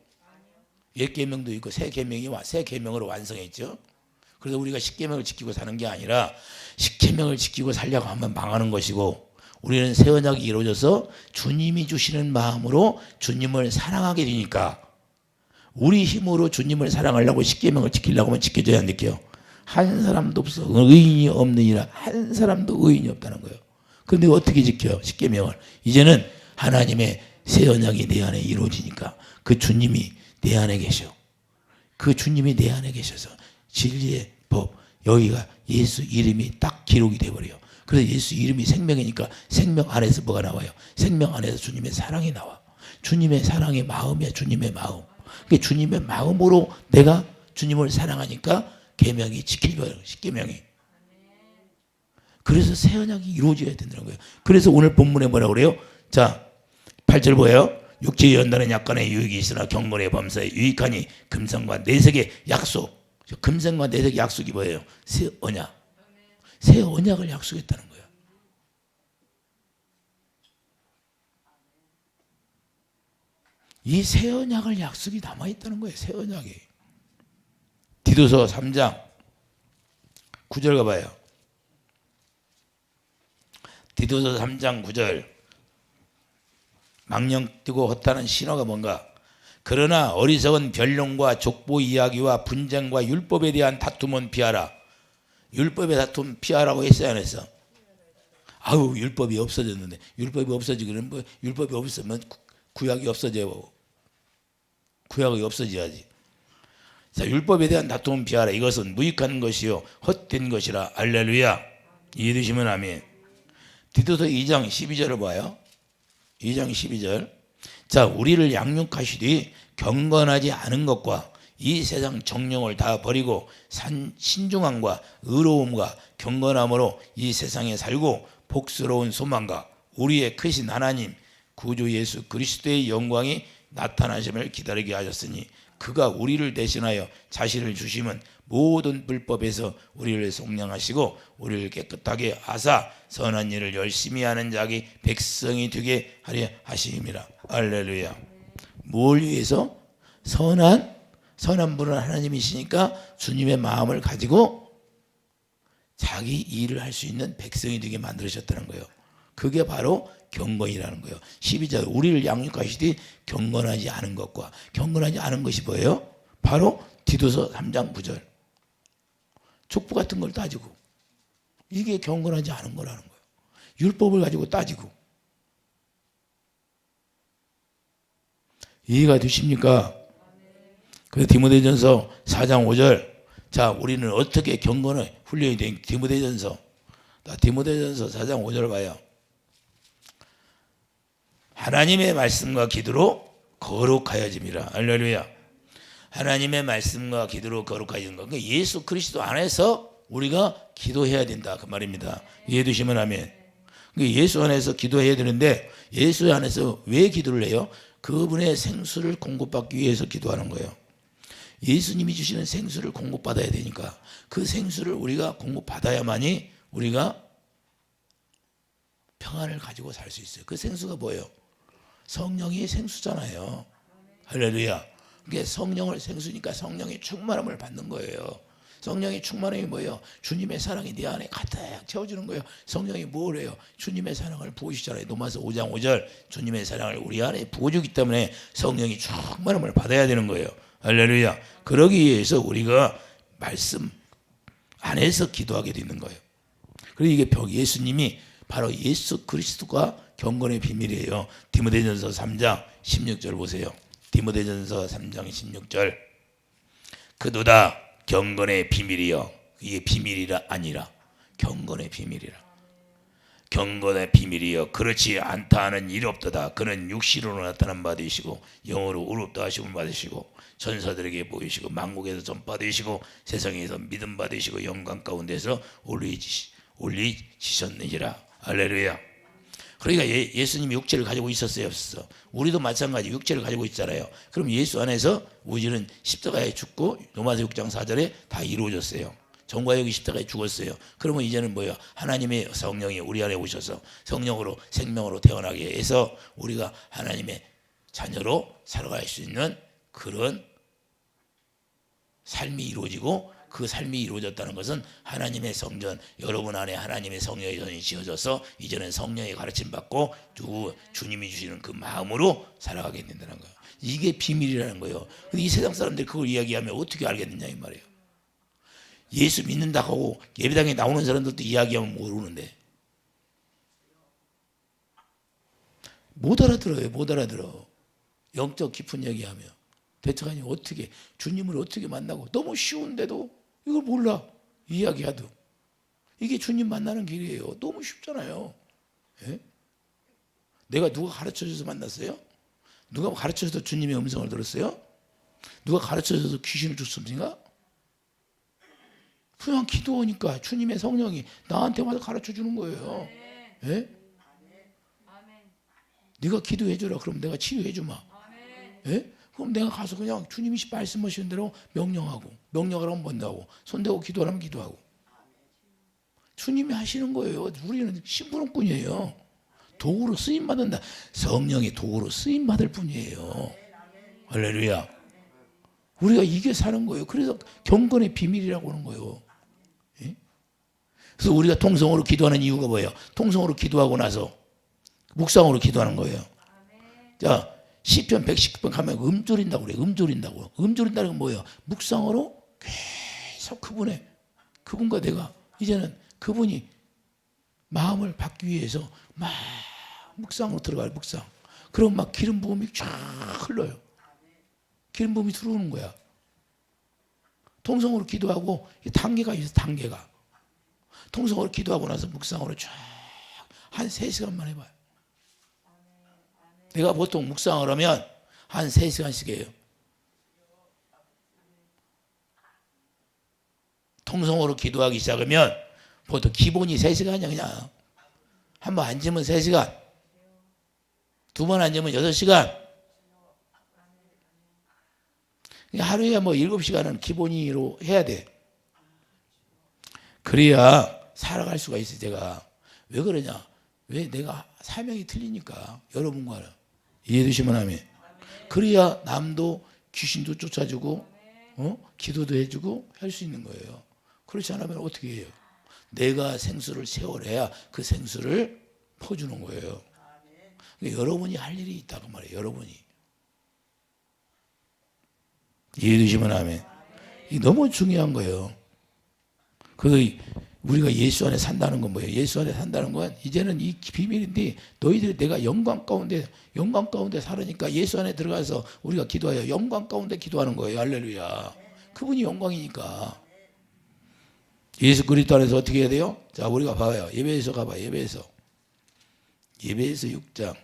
옛 계명도 있고 새 계명으로 완성했죠. 그래서 우리가 십계명을 지키고 사는 게 아니라 십계명을 지키고 살려고 하면 망하는 것이고 우리는 새 언약이 이루어져서 주님이 주시는 마음으로 주님을 사랑하게 되니까 우리 힘으로 주님을 사랑하려고 십계명을 지키려고 하면 지켜져야 안 될게요. 한 사람도 없어. 의인이 없느니라. 한 사람도 의인이 없다는 거예요. 그런데 어떻게 지켜요? 십계명을. 이제는 하나님의 새 언약이 내 안에 이루어지니까 그 주님이 내 안에 계셔. 그 주님이 내 안에 계셔서 진리의 법 여기가 예수 이름이 딱 기록이 돼버려요. 그래서 예수 이름이 생명이니까 생명 안에서 뭐가 나와요? 생명 안에서 주님의 사랑이 나와. 주님의 사랑의 마음이야. 주님의 마음. 그러니까 주님의 마음으로 내가 주님을 사랑하니까 계명이 지켜져요. 십계명이. 그래서 새 언약이 이루어져야 된다는 거예요. 그래서 오늘 본문에 뭐라고 그래요? 자, 8절 보여요. 육체의 연단은 약간의 유익이 있으나 경건의 범사에 유익하니 금성과 내색의 약속. 금성과 내색의 약속이 뭐예요? 새 언약. 새 언약을 약속했다는 거예요. 이 새 언약을 약속이 남아있다는 거예요. 새 언약이. 디도서 3장 9절 가봐요. 디도서 3장 9절. 망령 뛰고 헛다는 신호가 뭔가? 그러나 어리석은 변론과 족보 이야기와 분쟁과 율법에 대한 다툼은 피하라. 율법의 다툼 피하라고 했어요, 안 했어? 아우, 율법이 없어졌는데. 율법이 없어지기는 뭐 율법이 없으면 구약이 없어져요. 구약이 없어져야지. 자, 율법에 대한 다툼은 피하라. 이것은 무익한 것이요 헛된 것이라. 할렐루야. 이해되시면 아멘. 디도서 2장 12절을 봐요. 2장 12절. 자, 우리를 양육하시되 경건하지 않은 것과 이 세상 정령을 다 버리고 신중함과 의로움과 경건함으로 이 세상에 살고 복스러운 소망과 우리의 크신 하나님 구주 예수 그리스도의 영광이 나타나심을 기다리게 하셨으니 그가 우리를 대신하여 자신을 주심은 모든 불법에서 우리를 속량하시고 우리를 깨끗하게 하사 선한 일을 열심히 하는 자기 백성이 되게 하려 하심이라. 할렐루야. 뭘 위해서? 선한 분은 하나님이시니까 주님의 마음을 가지고 자기 일을 할 수 있는 백성이 되게 만들으셨다는 거예요. 그게 바로 경건이라는 거예요. 12절 우리를 양육하시되 경건하지 않은 것과 경건하지 않은 것이 뭐예요? 바로 디도서 3장 9절 족보 같은 걸 따지고 이게 경건하지 않은 거라는 거예요. 율법을 가지고 따지고. 이해가 되십니까? 그래서 디모데전서 4장 5절. 자, 우리는 어떻게 경건을 훈련이 된 디모데전서. 디모데전서 4장 5절 봐요. 하나님의 말씀과 기도로 거룩하여짐이라. 할렐루야. 하나님의 말씀과 기도로 거룩하여진 것. 그러니까 예수 그리스도 안에서 우리가 기도해야 된다 그 말입니다. 이해되시면 아멘. 그러니까 예수 안에서 기도해야 되는데 예수 안에서 왜 기도를 해요? 그분의 생수를 공급받기 위해서 기도하는 거예요. 예수님이 주시는 생수를 공급받아야 되니까 그 생수를 우리가 공급받아야만이 우리가 평안을 가지고 살 수 있어요. 그 생수가 뭐예요? 성령이 생수잖아요. 할렐루야. 그게 성령을 생수니까 성령의 충만함을 받는 거예요. 성령의 충만함이 뭐예요? 주님의 사랑이 네 안에 가득 채워주는 거예요. 성령이 뭘 해요? 주님의 사랑을 부어주시잖아요. 로마서 5장 5절 주님의 사랑을 우리 안에 부어주기 때문에 성령이 충만함을 받아야 되는 거예요. 할렐루야. 그러기 위해서 우리가 말씀 안에서 기도하게 되는 거예요. 그리고 이게 예수님이 바로 예수 그리스도가 경건의 비밀이에요. 디모데전서 3장 16절 보세요. 디모데전서 3장 16절. 그도다 경건의 비밀이여. 이게 비밀이라 아니라 경건의 비밀이라. 경건의 비밀이여 그렇지 않다 하는 일 없도다. 그는 육신으로 나타난 바 되시고 영으로 의롭다 하심을 받으시고 천사들에게 보이시고 만국에서 전파되시고 세상에서 믿음 받으시고 영광 가운데서 올리시셨느니라. 할렐루야. 그러니까 예수님이 육체를 가지고 있었어요, 없었어? 우리도 마찬가지 육체를 가지고 있잖아요. 그럼 예수 안에서 우리는 십자가에 죽고 로마서 6장 4절에 다 이루어졌어요. 전과 여기 십자가에 죽었어요. 그러면 이제는 뭐예요? 하나님의 성령이 우리 안에 오셔서 성령으로 생명으로 태어나게 해서 우리가 하나님의 자녀로 살아갈 수 있는 그런 삶이 이루어지고 그 삶이 이루어졌다는 것은 하나님의 성전, 여러분 안에 하나님의 성령의 전이 지어져서 이제는 성령의 가르침 받고 주님이 주시는 그 마음으로 살아가게 된다는 거예요. 이게 비밀이라는 거예요. 근데 이 세상 사람들이 그걸 이야기하면 어떻게 알겠느냐 이 말이에요. 예수 믿는다고 하고 예배당에 나오는 사람들도 이야기하면 모르는데 못 알아들어요. 못 알아들어. 영적 깊은 얘기하면 대체관이 어떻게 주님을 어떻게 만나고 너무 쉬운데도 이걸 몰라. 이야기하도 이게 주님 만나는 길이에요. 너무 쉽잖아요. 예? 내가 누가 가르쳐줘서 만났어요? 누가 가르쳐줘서 주님의 음성을 들었어요? 누가 가르쳐줘서 귀신을 줬습니까? 그냥 기도하니까 주님의 성령이 나한테 와서 가르쳐주는 거예요. 예? 네가 기도해주라. 그럼 내가 치유해주마. 예? 그럼 내가 가서 그냥 주님이 말씀하시는 대로 명령하라면 뭔다고 손대고 기도하라면 기도하고 주님이 하시는 거예요. 우리는 심부름꾼이에요. 도구로 쓰임받는다. 성령의 도구로 쓰임받을 뿐이에요. 할렐루야. 우리가 이게 사는 거예요. 그래서 경건의 비밀이라고 하는 거예요. 예? 그래서 우리가 통성으로 기도하는 이유가 뭐예요? 통성으로 기도하고 나서 묵상으로 기도하는 거예요. 자, 시편 119편 가면 음조린다고 그래요. 음조린다고. 음조린다는 건 뭐예요? 묵상으로 계속 그분과 내가 이제는 그분이 마음을 받기 위해서 막 묵상으로 들어가요. 묵상. 그럼 막 기름 부음이 쫙 흘러요. 기름 부음이 들어오는 거야. 통성으로 기도하고 단계가 있어. 단계가. 통성으로 기도하고 나서 묵상으로 쫙 한 3시간만 해봐요. 내가 보통 묵상을 하면 한 3시간씩 해요. 통성으로 기도하기 시작하면 보통 기본이 3시간이야 그냥. 한 번 앉으면 3시간. 2번 앉으면 6시간. 하루에 뭐 7시간은 기본으로 해야 돼. 그래야 살아갈 수가 있어. 제가 왜 그러냐? 왜 내가 사명이 틀리니까 여러분과는 이해되시면 하면 그래야 남도 귀신도 쫓아주고 기도도 해주고 할 수 있는 거예요. 그렇지 않으면 어떻게 해요? 내가 생수를 세월해야 그 생수를 퍼주는 거예요. 그러니까 여러분이 할 일이 있다고 말이에요. 여러분이 이해되시면 하면 이게 너무 중요한 거예요. 그 우리가 예수 안에 산다는 건 뭐예요? 예수 안에 산다는 건 이제는 이 비밀인데 너희들이 내가 영광 가운데 살으니까 예수 안에 들어가서 우리가 기도해요. 영광 가운데 기도하는 거예요. 할렐루야. 그분이 영광이니까. 예수 그리스도 안에서 어떻게 해야 돼요? 자, 우리가 봐요. 예배에서 가봐요. 예배에서 6장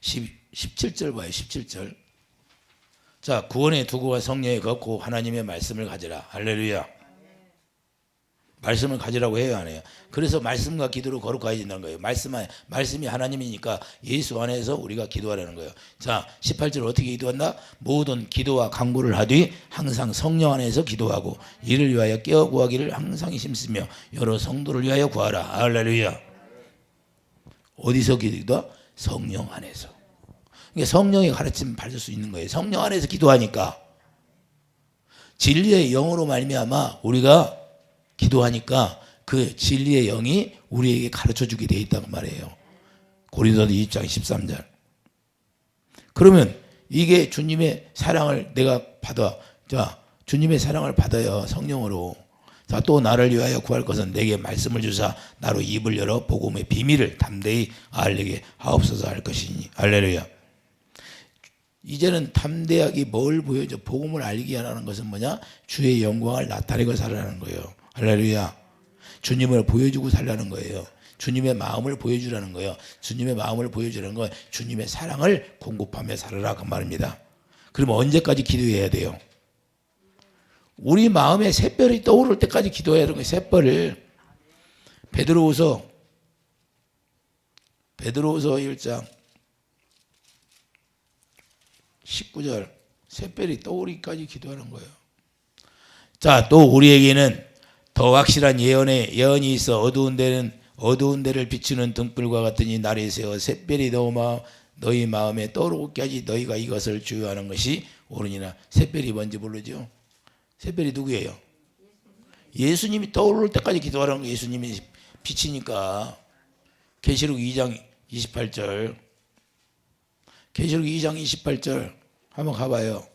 17절 봐요. 17절. 자, 구원의 두구와 성령에 걷고 하나님의 말씀을 가지라. 할렐루야. 말씀을 가지라고 해요, 안 해요? 그래서 말씀과 기도로 거룩하게 된다는 거예요. 말씀이 하나님이니까 예수 안에서 우리가 기도하라는 거예요. 자, 18절 어떻게 기도한다? 모든 기도와 간구를 하되 항상 성령 안에서 기도하고 이를 위하여 깨어 구하기를 항상 힘쓰며 여러 성도를 위하여 구하라. 할렐루야. 어디서 기도다? 성령 안에서. 성령의 가르침을 받을 수 있는 거예요. 성령 안에서 기도하니까 진리의 영으로 말미암아 우리가 기도하니까 그 진리의 영이 우리에게 가르쳐주게 돼 있다고 말해요. 고린도서 2장 13절. 그러면 이게 주님의 사랑을 내가 받아. 자, 주님의 사랑을 받아요. 성령으로. 자, 또 나를 위하여 구할 것은 내게 말씀을 주사 나로 입을 열어 복음의 비밀을 담대히 알리게 하옵소서 할 것이니. 할렐루야. 이제는 담대하게 뭘 보여줘? 복음을 알게 하라는 것은 뭐냐? 주의 영광을 나타내고 살라는 거예요. 할렐루야. 주님을 보여주고 살라는 거예요. 주님의 마음을 보여주라는 거예요. 주님의 마음을 보여주라는 건 주님의 사랑을 공급하며 살아라 그 말입니다. 그러면 언제까지 기도해야 돼요? 우리 마음에 샛별이 떠오를 때까지 기도해야 하는 거예요. 샛별을. 베드로후서 1장 19절 샛별이 떠오르기까지 기도하는 거예요. 자, 또 우리에게는 더 확실한 예언이 있어 어두운 데를 비추는 등불과 같으니 날이 새어 샛별이 너희 마음에 떠오르기까지 너희가 이것을 주의하는 것이 옳으니라. 샛별이 뭔지 모르죠? 샛별이 누구예요? 예수님이 떠오를 때까지 기도하라는 거예요. 예수님이 비치니까. 계시록 2장 28절. 계시록 2장 28절 한번 가봐요.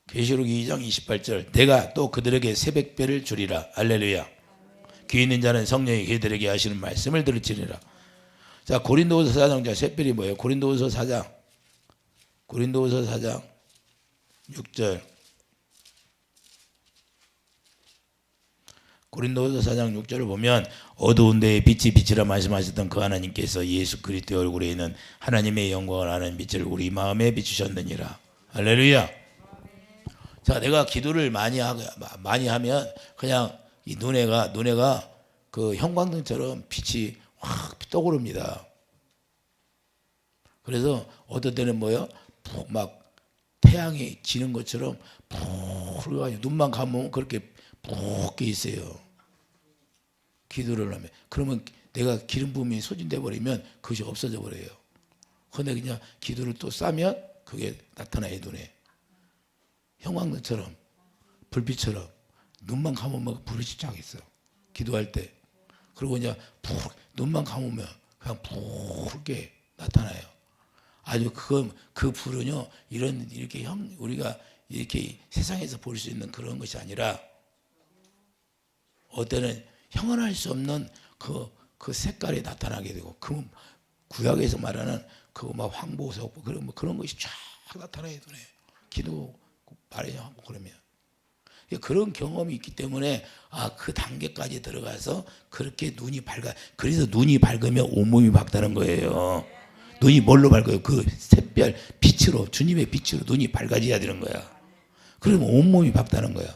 계시록 2장 28절. 내가 또 그들에게 새벽별을 주리라. 할렐루야. 귀 있는 자는 성령이 그들에게 하시는 말씀을 들을지니라. 자, 고린도후서 4장. 자, 새별이 뭐예요? 고린도후서 4장 6절. 고린도후서 4장 6절을 보면 어두운 데에 빛이 빛이라 말씀하셨던 그 하나님께서 예수 그리스도의 얼굴에 있는 하나님의 영광을 아는 빛을 우리 마음에 비추셨느니라. 할렐루야. 자, 내가 기도를 많이 하면 그냥 이 눈에가 그 형광등처럼 빛이 확 떠오릅니다. 그래서 어떤 때는 뭐예요? 푹 막 태양이 지는 것처럼 푹 그래가지고 눈만 감으면 그렇게 푹게 있어요. 기도를 하면. 그러면 내가 기름 부음이 소진돼 버리면 그것이 없어져 버려요. 근데 그냥 기도를 또 싸면 그게 나타나요. 눈에 형광등처럼 불빛처럼 눈만 감으면 불이 쫙 있어. 기도할 때. 그리고 그냥 푹 눈만 감으면 그냥 푹게 나타나요. 아주 그 불은요 이렇게 우리가 이렇게 세상에서 볼 수 있는 그런 것이 아니라 어때는 형언할 수 없는 그 색깔이 나타나게 되고 그 구약에서 말하는 그 막 황보석 그런 것이 쫙 나타나게 되네. 기도 말해야 하고 그러면 그런 경험이 있기 때문에 그 단계까지 들어가서 그렇게 눈이 밝아. 그래서 눈이 밝으면 온몸이 밝다는 거예요. 눈이 뭘로 밝아요? 그 샛별 빛으로 주님의 빛으로 눈이 밝아져야 되는 거야. 그러면 온몸이 밝다는 거야.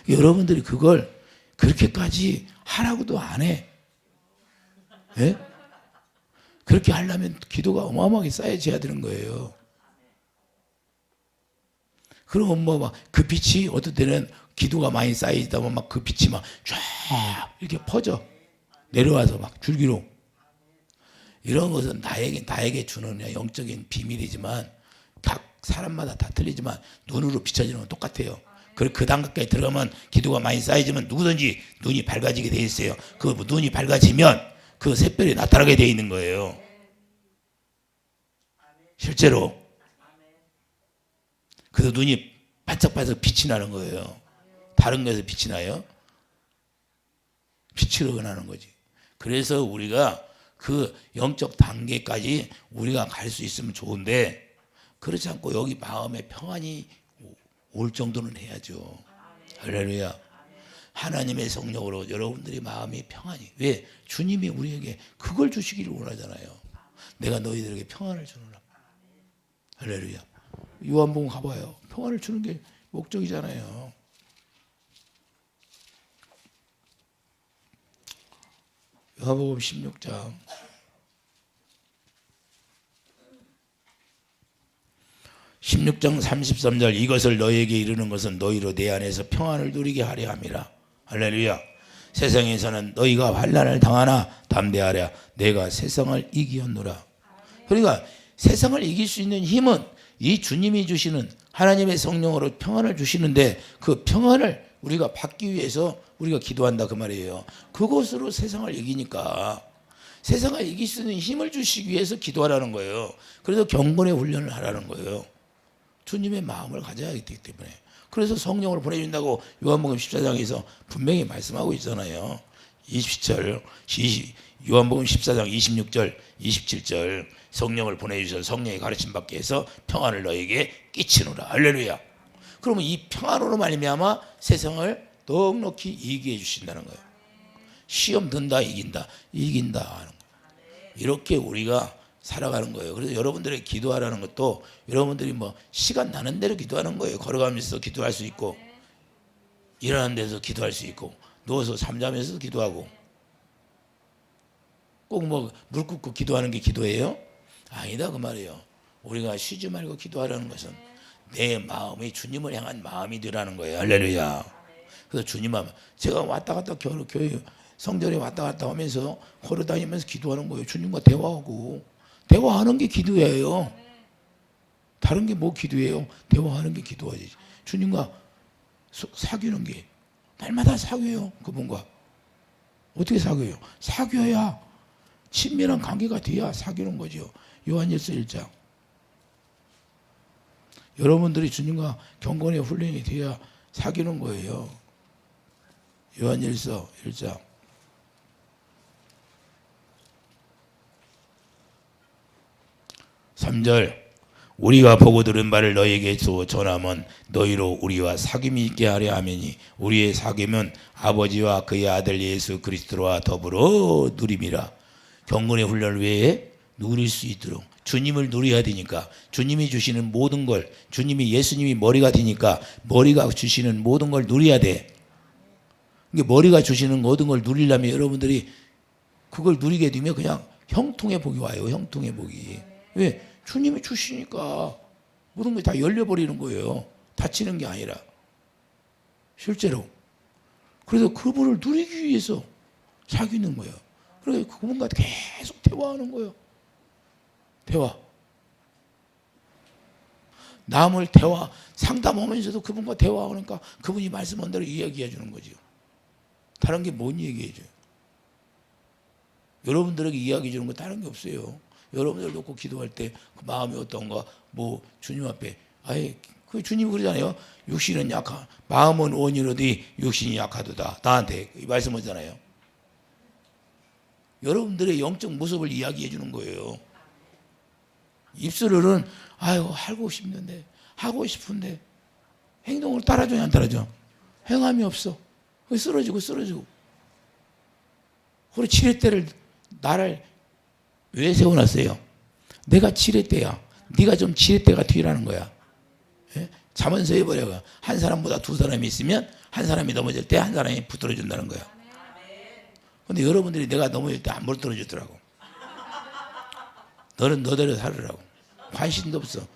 여러분들이 그걸 그렇게까지 하라고도 안 해. 예? 그렇게 하려면 기도가 어마어마하게 쌓여져야 되는 거예요. 그럼 뭐 막 그 빛이 어떨 때는 기도가 많이 쌓이다 보면 막 그 빛이 막 쫙 이렇게 퍼져 내려와서 막 줄기로. 이런 것은 나에게 주는 영적인 비밀이지만 각 사람마다 다 틀리지만 눈으로 비춰지는 건 똑같아요. 그 단계까지 들어가면 기도가 많이 쌓여지면 누구든지 눈이 밝아지게 돼 있어요. 그 눈이 밝아지면 그 샛별이 나타나게 돼 있는 거예요. 실제로. 그래서 눈이 반짝반짝 빛이 나는 거예요. 다른 것에서 빛이 나요? 빛으로 나는 거지. 그래서 우리가 그 영적 단계까지 우리가 갈 수 있으면 좋은데, 그렇지 않고 여기 마음에 평안이 올 정도는 해야죠. 할렐루야. 하나님의 성령으로 여러분들이 마음이 평안이, 왜? 주님이 우리에게 그걸 주시기를 원하잖아요. 내가 너희들에게 평안을 주노라. 할렐루야. 요한복음 가봐요. 평안을 주는 게 목적이잖아요. 요한복음 16장 33절, 이것을 너희에게 이르는 것은 너희로 내 안에서 평안을 누리게 하려 함이라. 할렐루야. 세상에서는 너희가 환난을 당하나 담대하랴. 내가 세상을 이기었노라. 그러니까 세상을 이길 수 있는 힘은 이 주님이 주시는 하나님의 성령으로 평안을 주시는데, 그 평안을 우리가 받기 위해서 우리가 기도한다 그 말이에요. 그것으로 세상을 이기니까 세상을 이길 수 있는 힘을 주시기 위해서 기도하라는 거예요. 그래서 경건의 훈련을 하라는 거예요. 주님의 마음을 가져야 하기 때문에. 그래서 성령을 보내준다고 요한복음 14장에서 분명히 말씀하고 있잖아요. 20절, 요한복음 14장 26절, 27절, 성령을 보내주셔서 성령의 가르침 받게 해서 평안을 너에게 끼치노라. 할렐루야. 그러면 이 평안으로 말미암아 세상을 넉넉히 이기게 해주신다는 거예요. 시험 든다 이긴다 하는 거예요. 이렇게 우리가 살아가는 거예요. 그래서 여러분들에게 기도하라는 것도 여러분들이 뭐 시간 나는 대로 기도하는 거예요. 걸어가면서 기도할 수 있고, 일하는 데서 기도할 수 있고, 누워서 잠자면서 기도하고. 꼭 뭐 물 끓고 기도하는 게 기도예요? 아니다 그 말이에요. 우리가 쉬지 말고 기도하라는 것은 내 마음이 주님을 향한 마음이 되라는 거예요. 할렐루야. 그래서 주님 하면, 제가 왔다 갔다 교회 성전에 왔다 갔다 하면서 걸어다니면서 기도하는 거예요. 주님과 대화하고. 대화하는 게 기도예요. 다른 게 뭐 기도예요? 대화하는 게 기도하지. 주님과 사귀는 게, 날마다 사귀어요. 그분과. 어떻게 사귀어요? 사귀어야 친밀한 관계가 돼야 사귀는 거죠. 요한일서 1장. 여러분들이 주님과 경건의 훈련이 돼야 사귀는 거예요. 요한일서 1장 3절, 우리가 보고 들은 바를 너희에게 전하면 너희로 우리와 사귐이 있게 하려 하매니 우리의 사귐은 아버지와 그의 아들 예수 그리스도와 더불어 누림이라. 경건의 훈련을 왜 누릴 수 있도록 주님을 누려야 되니까, 주님이 주시는 모든 걸, 주님이 예수님이 머리가 되니까 머리가 주시는 모든 걸 누려야 돼. 머리가 주시는 모든 걸 누리려면 여러분들이 그걸 누리게 되면 그냥 형통의 복이 와요. 형통의 복이. 왜? 주님이 주시니까 모든 게 다 열려버리는 거예요. 다치는 게 아니라. 실제로. 그래서 그분을 누리기 위해서 사귀는 거예요. 그래서 그분과 계속 대화하는 거예요. 대화. 남을 상담하면서도 그분과 대화하니까 그분이 말씀한 대로 이야기해 주는 거죠. 다른 게 뭔 얘기해 줘요? 여러분들에게 이야기해 주는 거 다른 게 없어요. 여러분들 놓고 기도할 때 그 마음이 어떤가, 뭐 주님 앞에, 그 주님이 그러잖아요. 육신은 마음은 온유로되 육신이 약하도다. 나한테 말씀하잖아요. 여러분들의 영적 모습을 이야기해 주는 거예요. 입술로는 하고 싶은데, 하고 싶은데 행동으로 따라줘야 안 따라줘? 행함이 없어. 쓰러지고. 우리 7회대를 나를 왜 세워놨어요? 내가 7회대야. 네가 좀 7회대가 뒤라는 거야. 예? 자문서 해버려요. 한 사람보다 두 사람이 있으면 한 사람이 넘어질 때 한 사람이 붙들어준다는 거야. 근데 여러분들이 내가 넘어질 때 안 붙들어주더라고. 너는 너대로 살으라고. 관심도 없어.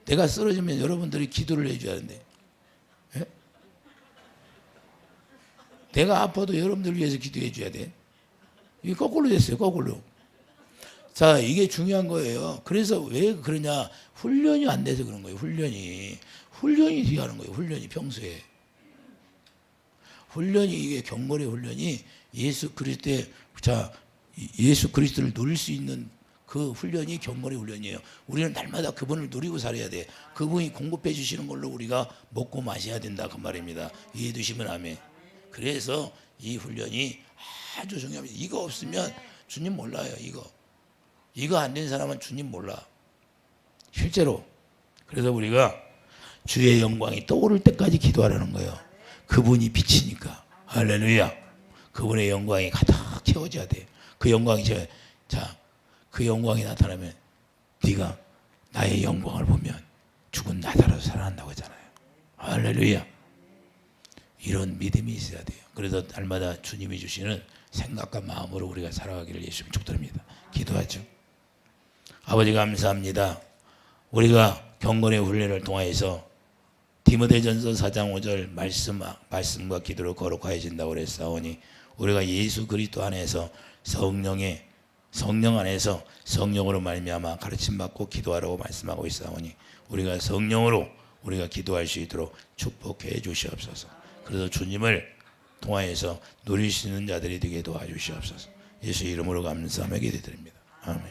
내가 쓰러지면 여러분들이 기도를 해줘야 하는데. 예? 내가 아파도 여러분들 위해서 기도해 줘야 돼. 이게 거꾸로 됐어요. 거꾸로. 자, 이게 중요한 거예요. 그래서 왜 그러냐? 훈련이 안 돼서 그런 거예요. 훈련이 돼야 하는 거예요. 훈련이 평소에. 훈련이, 이게 경건의 훈련이 예수 그리스도를 누릴 수 있는 그 훈련이 경건의 훈련이에요. 우리는 날마다 그분을 누리고 살아야 돼. 그분이 공급해 주시는 걸로 우리가 먹고 마셔야 된다 그 말입니다. 이해해 주시면 아멘. 그래서 이 훈련이 아주 중요합니다. 이거 없으면 주님 몰라요. 이거 안 된 사람은 주님 몰라. 실제로. 그래서 우리가 주의 영광이 떠오를 때까지 기도하라는 거예요. 그분이 빛이니까. 할렐루야. 그분의 영광이 가득 채워져야 돼요. 그 영광이 그 영광이 나타나면 네가 나의 영광을 보면 죽은 나더라도 살아난다고 하잖아요. 할렐루야. 이런 믿음이 있어야 돼요. 그래서 날마다 주님이 주시는 생각과 마음으로 우리가 살아가기를 예수님 축복드립니다. 기도하죠. 아버지 감사합니다. 우리가 경건의 훈련을 통하여서 디모데전서 4장 5절 말씀과 기도로 거룩하여진다고 그랬사오니 우리가 예수 그리스도 안에서 성령 안에서 성령으로 말미암아 가르침 받고 기도하라고 말씀하고 있사오니 우리가 성령으로 우리가 기도할 수 있도록 축복해 주시옵소서. 그래서 주님을 통하여서 누릴 수 있는 자들이 되게 도와주시옵소서. 예수 이름으로 감사하며 기도드립니다. 아멘.